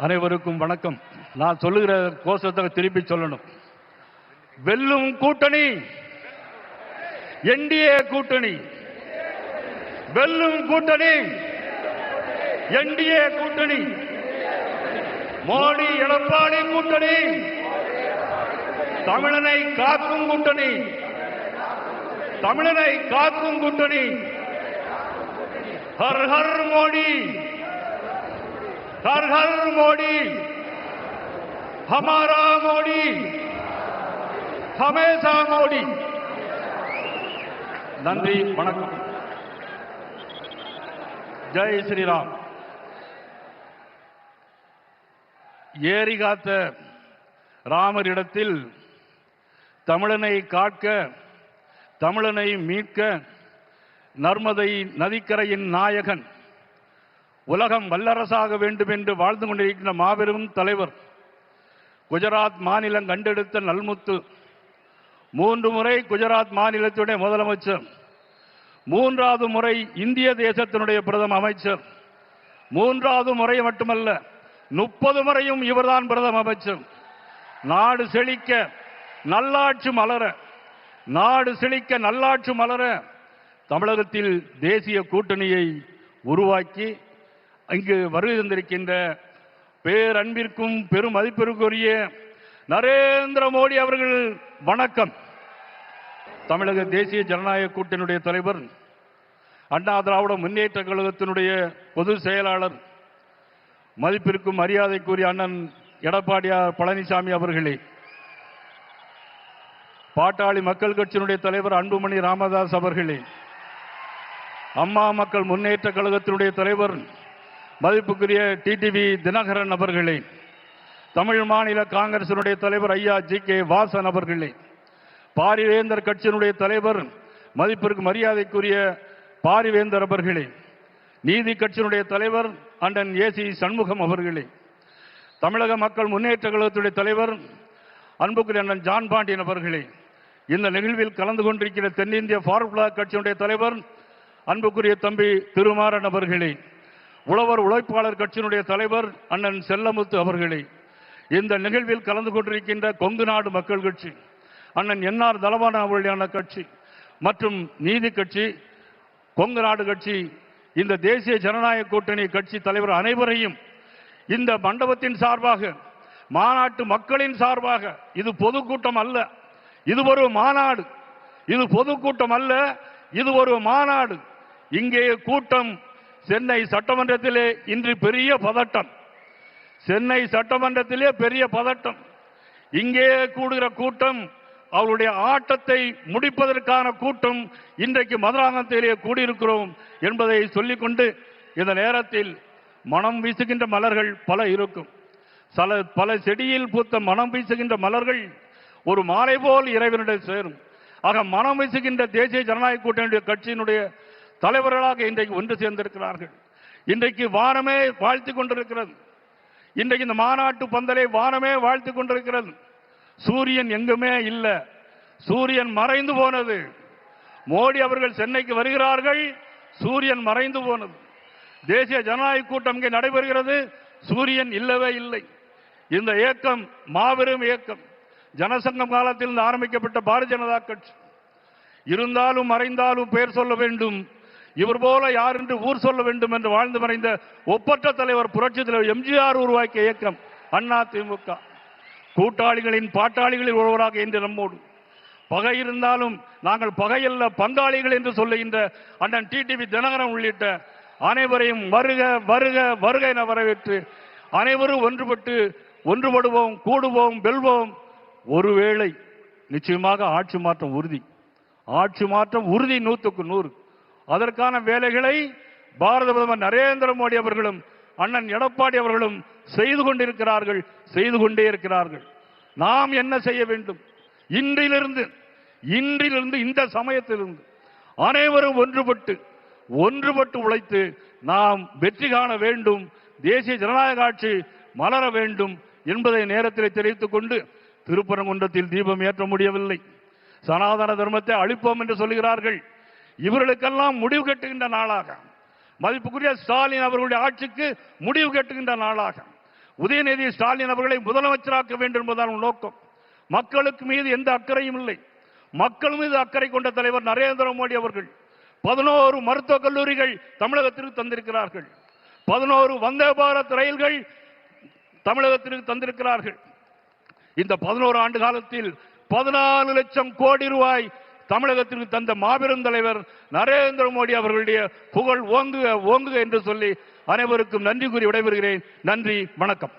அனைவருக்கும் வணக்கம். நான் சொல்லுகிற கோஷத்தை திருப்பி சொல்லணும். வெல்லும் கூட்டணி என்டிஏ கூட்டணி, வெல்லும் கூட்டணி என்டிஏ கூட்டணி, மோடி எடப்பாடி கூட்டணி, தமிழனை காக்கும் கூட்டணி, தமிழனை காக்கும் கூட்டணி. ஹர் ஹர் மோடி, हर हर मोदी, हमारा मोदी, हमेशा मोदी. நன்றி, வணக்கம். ஜெய் ஸ்ரீராம். ஏரி காத்த ராமரிடத்தில் தமிழனை காக்க, தமிழனை மீட்க நர்மதை நதிக்கரையின் நாயகன், உலகம் வல்லரசாக வேண்டும் என்று வாழ்ந்து கொண்டிருக்கின்ற மாபெரும் தலைவர், குஜராத் மாநிலம் கண்டெடுத்த நல்முத்து, 3 முறை குஜராத் மாநிலத்துடைய முதலமைச்சர், 3வது முறை இந்திய தேசத்தினுடைய பிரதம அமைச்சர், 3வது முறை மட்டுமல்ல 30 முறையும் இவர்தான் பிரதம அமைச்சர். நாடு செழிக்க நல்லாட்சி மலர, நாடு செழிக்க நல்லாட்சி மலர தமிழகத்தில் தேசிய கூட்டணியை உருவாக்கி இங்கு வருகை தந்திருக்கின்ற பேரன்பிற்கும் பெரும் மதிப்பிற்குரிய நரேந்திர மோடி அவர்கள் வணக்கம். தமிழக தேசிய ஜனநாயக கூட்டணியுடைய தலைவர், அண்ணா திராவிட முன்னேற்ற கழகத்தினுடைய பொதுச் செயலாளர், மதிப்பிற்கும் மரியாதைக்குரிய அண்ணன் எடப்பாடியார் பழனிசாமி அவர்களே, பாட்டாளி மக்கள் கட்சியினுடைய தலைவர் அன்புமணி ராமதாஸ் அவர்களே, அம்மா மக்கள் முன்னேற்ற கழகத்தினுடைய தலைவர் மதிப்புக்குரிய டிடிவி தினகரன் அவர்களே, தமிழ் மாநில காங்கிரசினுடைய தலைவர் ஐயா ஜி.கே. வாசன் அவர்களே, பாரிவேந்தர் கட்சியினுடைய தலைவர் மதிப்பிற்கு மரியாதைக்குரிய பாரிவேந்தர் அவர்களே, நீதி கட்சியினுடைய தலைவர் அண்ணன் ஏசி சண்முகம் அவர்களே, தமிழக மக்கள் முன்னேற்ற கழகத்துடைய தலைவர் அன்புக்குரிய அண்ணன் ஜான் பாண்டியன் அவர்களே, இந்த நிகழ்வில் கலந்து கொண்டிருக்கிற தென்னிந்திய ஃபார்வர்ட் பிளாக் கட்சியினுடைய தலைவர் அன்புக்குரிய தம்பி திருமாறன் அவர்களே, உழவர் உழைப்பாளர் கட்சியினுடைய தலைவர் அண்ணன் செல்லமுத்து அவர்களே, இந்த நிகழ்வில் கலந்து கொண்டிருக்கின்ற கொங்கு நாடு மக்கள் கட்சி அண்ணன் என்ஆர் தலவான அவர்களுடைய கட்சி மற்றும் நீதி கட்சி, கொங்கு நாடு கட்சி, இந்த தேசிய ஜனநாயக கூட்டணி கட்சி தலைவர் அனைவரையும் இந்த மண்டபத்தின் சார்பாக, மாநாட்டு மக்களின் சார்பாக, இது பொதுக்கூட்டம் அல்ல, இது ஒரு மாநாடு, இது பொதுக்கூட்டம் அல்ல, இது ஒரு மாநாடு. இங்கே கூட்டம் சென்னை சட்டமன்றத்திலே இன்று பெரிய பதட்டம், சென்னை சட்டமன்றத்திலே பெரிய பதட்டம். இங்கே கூடுகிற கூட்டம் அவருடைய ஆட்டத்தை முடிப்பதற்கான கூட்டம். இன்றைக்கு மதுராந்தகத்திலே கூடியிருக்கிறோம் என்பதை சொல்லிக்கொண்டு, இந்த நேரத்தில் மனம் வீசுகின்ற மலர்கள் பல இருக்கும். பல செடியில் பூத்த மனம் வீசுகின்ற மலர்கள் ஒரு மாலை போல் இறைவனிடம் சேரும். ஆக மனம் வீசுகின்ற தேசிய ஜனநாயக கூட்டணியுடைய கட்சியினுடைய தலைவர்களாக இன்றைக்கு ஒன்று சேர்ந்திருக்கிறார்கள். இன்றைக்கு வானமே வாழ்த்து கொண்டிருக்கிறது. இன்றைக்கு இந்த மாநாட்டு பந்தலை வானமே வாழ்த்து கொண்டிருக்கிறது. சூரியன் எங்குமே இல்லை, சூரியன் மறைந்து போனது. மோடி அவர்கள் சென்னைக்கு வருகிறார்கள், சூரியன் மறைந்து போனது. தேசிய ஜனநாயக கூட்டம் இங்கே நடைபெறுகிறது, சூரியன் இல்லவே இல்லை. இந்த இயக்கம் மாபெரும் இயக்கம். ஜனசங்கம் காலத்தில் இருந்து ஆரம்பிக்கப்பட்ட பாரதிய ஜனதா கட்சி. இருந்தாலும் மறைந்தாலும் பெயர் சொல்ல வேண்டும், இவர் போல யார் என்று ஊர் சொல்ல வேண்டும் என்று வாழ்ந்து மறைந்த ஒப்பற்ற தலைவர் புரட்சி தலைவர் எம்ஜிஆர் உருவாக்கிய இயக்கம் அண்ணா திமுக. கூட்டாளிகளின் பாட்டாளிகளில் ஒருவராக இன்று நம்மோடு. பகை இருந்தாலும் நாங்கள் பகையல்ல பங்காளிகள் என்று சொல்லுகின்ற அண்ணன் டிடிவி தினகரன் உள்ளிட்ட அனைவரையும் வருக வருக வருக என வரவேற்று அனைவரும் ஒன்றுபடுவோம், கூடுவோம், வெல்வோம். ஒருவேளை நிச்சயமாக ஆட்சி மாற்றம் உறுதி, ஆட்சி மாற்றம் உறுதி 100க்கு 100. அதற்கான வேலைகளை பாரத பிரதமர் நரேந்திர மோடி அவர்களும் அண்ணன் எடப்பாடி அவர்களும் செய்து கொண்டிருக்கிறார்கள், செய்து கொண்டே இருக்கிறார்கள். நாம் என்ன செய்ய வேண்டும்? இன்றிலிருந்து இந்த சமயத்திலிருந்து அனைவரும் ஒன்றுபட்டு உழைத்து நாம் வெற்றி காண வேண்டும், தேசிய ஜனநாயக ஆட்சி மலர வேண்டும் என்பதை நேரத்தில் தெரிவித்துக் கொண்டு, திருப்பரங்குன்றத்தில் தீபம் ஏற்ற முடியவில்லை, சனாதன தர்மத்தை அழிப்போம் என்று சொல்கிறார்கள். இவர்களுக்கெல்லாம் முடிவு கட்டுகின்ற நாளாக, மதிப்புக்குரிய ஸ்டாலின் அவர்களுடைய ஆட்சிக்கு முடிவு கட்டுகின்ற நாளாக, உதயநிதி ஸ்டாலின் அவர்களை முதலமைச்சராக்க வேண்டும் என்பதான நோக்கம். மக்களுக்கு மீது எந்த அக்கறையும் இல்லை. மக்கள் மீது அக்கறை கொண்ட தலைவர் நரேந்திர மோடி அவர்கள் 11 மருத்துவக் கல்லூரிகள் தமிழகத்திற்கு தந்திருக்கிறார்கள். 11 வந்தே பாரத் ரயில்கள் தமிழகத்திற்கு தந்திருக்கிறார்கள். இந்த 11 ஆண்டு காலத்தில் 14 லட்சம் கோடி ரூபாய் தமிழகத்திற்கு தந்த மாபெரும் தலைவர் நரேந்திர மோடி அவர்களுடைய புகழ் ஓங்குக ஓங்குக என்று சொல்லி அனைவருக்கும் நன்றி கூறி விடைபெறுகிறேன். நன்றி, வணக்கம்.